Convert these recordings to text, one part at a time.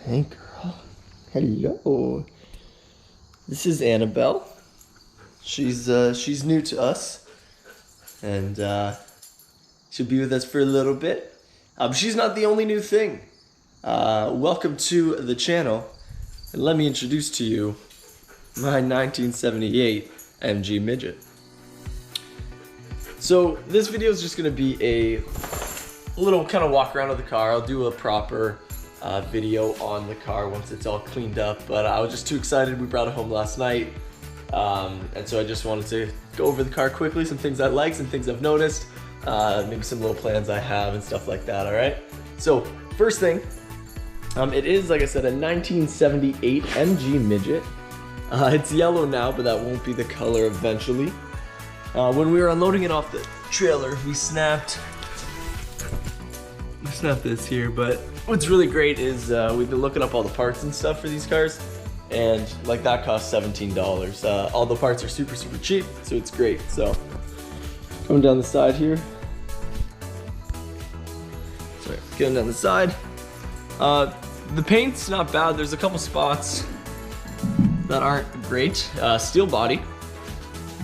Hey girl. Hello. This is Annabelle. She's new to us, and she'll be with us for a little bit. She's not the only new thing. Welcome to the channel, and let me introduce to you my 1978 MG Midget. So this video is just gonna be a little kind of walk around of the car. I'll do a proper video on the car once it's all cleaned up, but I was just too excited. We brought it home last night, and so I just wanted to go over the car quickly, some things I like, some things I've noticed, maybe some little plans I have and stuff like that. All right, so first thing, it is, like I said, a 1978 MG Midget. It's yellow now, but that won't be the color eventually. When we were unloading it off the trailer, we snapped this here, but what's really great is we've been looking up all the parts and stuff for these cars, and like that costs $17. All the parts are super cheap, so it's great. So coming down the side here, sorry, going down the side, the paint's not bad. There's a couple spots that aren't great. Steel body,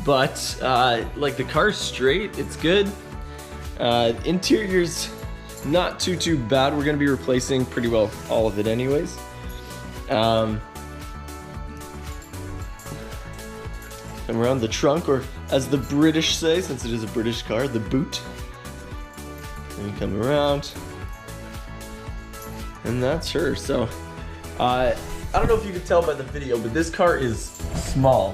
but like the car's straight, it's good. Interior's not too bad. We're gonna be replacing pretty well all of it anyways. And around the trunk, or as the British say, since it is a British car, the boot. And we come around, and that's her. So I don't know if you can tell by the video, but this car is small,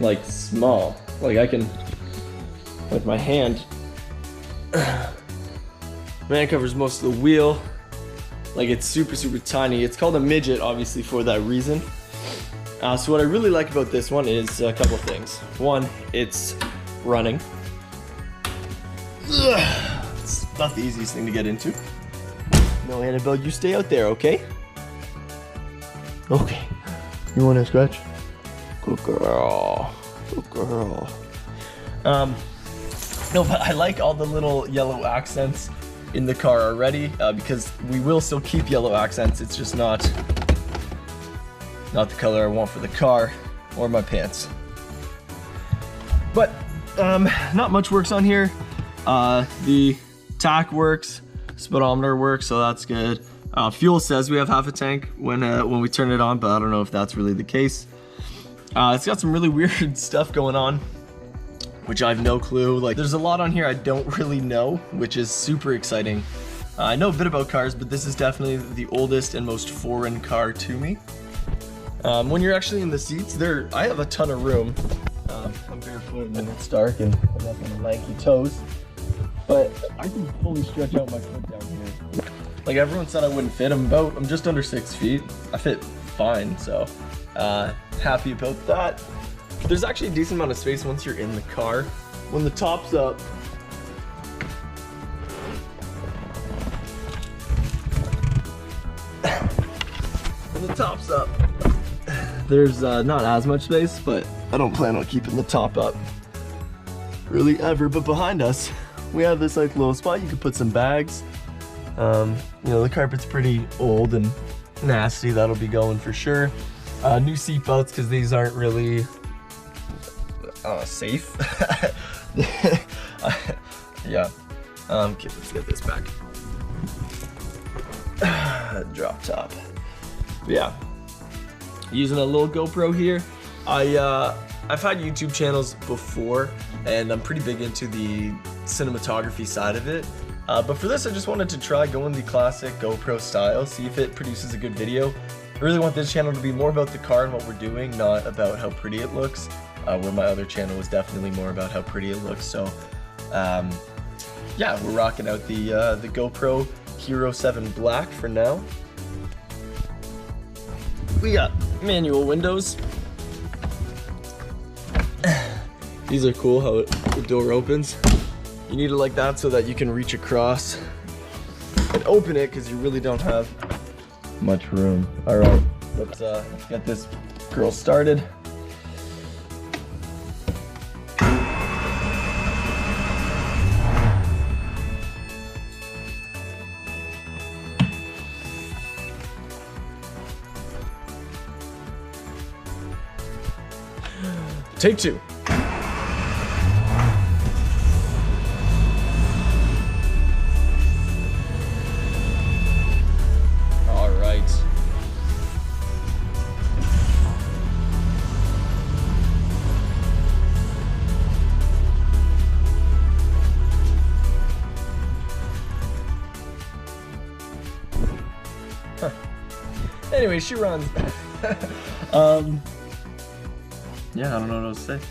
like small. Like I can, with my hand, man, covers most of the wheel. Like it's super tiny. It's called a midget, obviously, for that reason. So what I really like about this one is a couple of things. One, it's running. It's not the easiest thing to get into. No, Annabelle, you stay out there, okay? Okay. You want to scratch? Good girl. Good girl. No, but I like all the little yellow accents in the car already, because we will still keep yellow accents. It's just not the color I want for the car or my pants. But not much works on here. The tach works, speedometer works, so that's good. Fuel says we have half a tank when we turn it on, but I don't know if that's really the case. It's got some really weird stuff going on, which I have no clue. Like, there's a lot on here I don't really know, which is super exciting. I know a bit about cars, but this is definitely the oldest and most foreign car to me. When you're actually in the seats, I have a ton of room. I'm barefoot and it's dark and I'm up on lanky toes, but I can fully stretch out my foot down here. Like, everyone said I wouldn't fit. I'm just under 6 feet. I fit fine, so happy about that. There's actually a decent amount of space once you're in the car. When the top's up, there's not as much space, but I don't plan on keeping the top up really ever. But behind us, we have this like little spot. You could put some bags. You know, the carpet's pretty old and nasty. That'll be going for sure. New seat belts, because these aren't really safe. Yeah. Okay, let's get this back. Drop top. But yeah, using a little GoPro here. I've had YouTube channels before, and I'm pretty big into the cinematography side of it. But for this, I just wanted to try going the classic GoPro style, see if it produces a good video. I really want this channel to be more about the car and what we're doing, not about how pretty it looks. Where my other channel was definitely more about how pretty it looks. So yeah, we're rocking out the GoPro Hero 7 Black for now. We got manual windows. These are cool, how the door opens. You need it like that so that you can reach across and open it, because you really don't have much room. All right, let's get this girl started. Take two. All right. Huh. Anyway, she runs. Yeah, I don't know what else to say.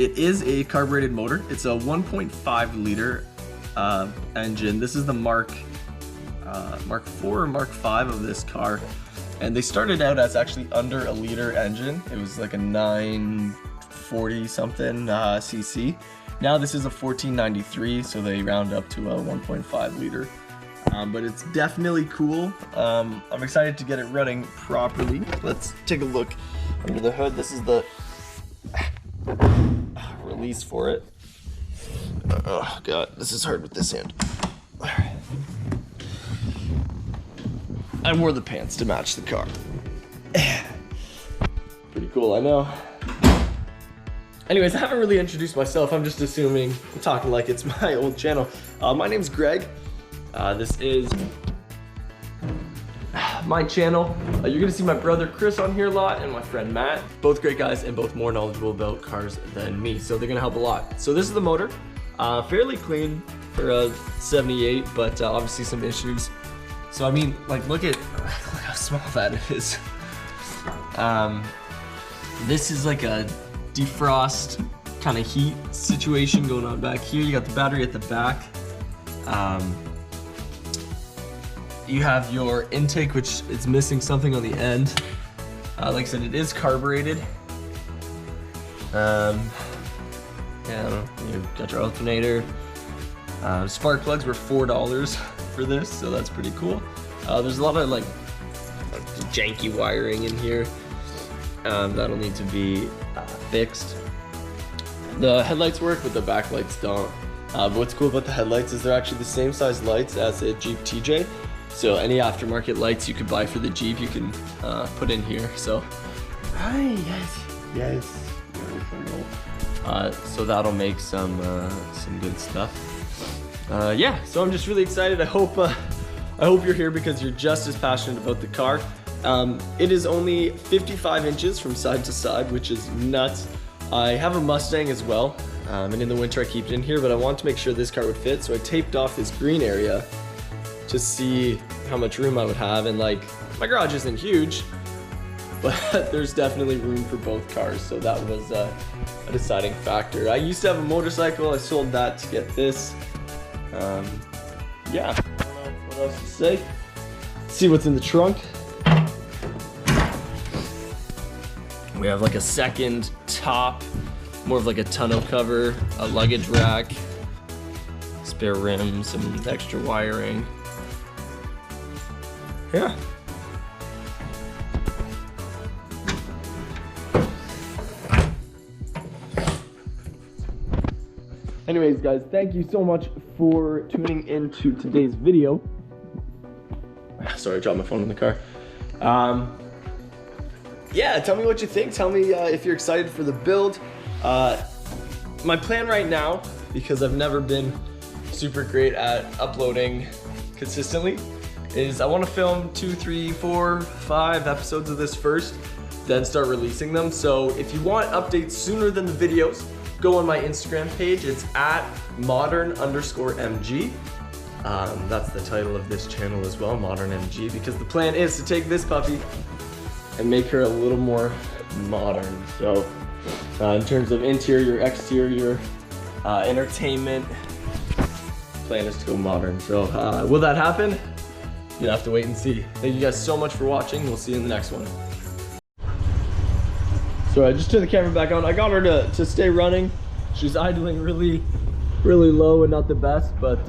It is a carbureted motor. It's a 1.5 liter engine. This is the Mark 4 or Mark 5 of this car, and they started out as actually under a liter engine. It was like a 940 something cc. Now this is a 1493, so they round up to a 1.5 liter. But it's definitely cool. I'm excited to get it running properly. Let's take a look under the hood. This is the release for it. Oh god, this is hard with this hand. I wore the pants to match the car. Pretty cool, I know. Anyways, I haven't really introduced myself. I'm just assuming I'm talking like it's my old channel. My name's Greg. This is my channel. You're gonna see my brother Chris on here a lot and my friend Matt. Both great guys and both more knowledgeable about cars than me, so they're gonna help a lot. So this is the motor. Fairly clean for a 78, but obviously some issues. So I mean, like look how small that is. This is like a defrost kind of heat situation going on back here. You got the battery at the back. You have your intake, which is missing something on the end. Like I said, it is carbureted. Yeah, I don't know. You got your alternator. Spark plugs were $4 for this, so that's pretty cool. There's a lot of like janky wiring in here. That'll need to be fixed. The headlights work, but the backlights don't. But what's cool about the headlights is they're actually the same size lights as a Jeep TJ. So any aftermarket lights you could buy for the Jeep, you can put in here. So, yes. So that'll make some good stuff. Yeah. So I'm just really excited. I hope you're here because you're just as passionate about the car. It is only 55 inches from side to side, which is nuts. I have a Mustang as well, and in the winter I keep it in here, but I wanted to make sure this car would fit, so I taped off this green area to see how much room I would have. And like, my garage isn't huge, but there's definitely room for both cars, so that was a deciding factor. I used to have a motorcycle. I sold that to get this. Yeah, I don't know what else to say. Let's see what's in the trunk. We have like a second top, more of like a tonneau cover, a luggage rack, spare rims, some extra wiring. Yeah. Anyways, guys, thank you so much for tuning into today's video. Sorry, I dropped my phone in the car. Yeah, tell me what you think. Tell me if you're excited for the build. My plan right now, because I've never been super great at uploading consistently, is I want to film 2, 3, 4, 5 episodes of this first, then start releasing them. So if you want updates sooner than the videos, go on my Instagram page. It's at modern_MG. That's the title of this channel as well, Modern MG, because the plan is to take this puppy and make her a little more modern. So in terms of interior, exterior, entertainment, plan is to go modern. So will that happen? You'll have to wait and see. Thank you guys so much for watching. We'll see you in the next one. So I just turned the camera back on. I got her to stay running. She's idling really low and not the best, but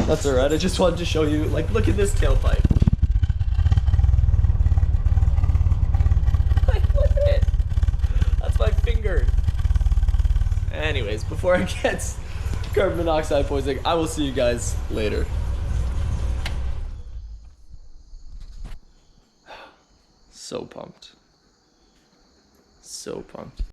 that's all right. I just wanted to show you, like, look at this tailpipe. Like, look at it. That's my finger. Anyways, before I get carbon monoxide poisoning, I will see you guys later. So pumped. So pumped.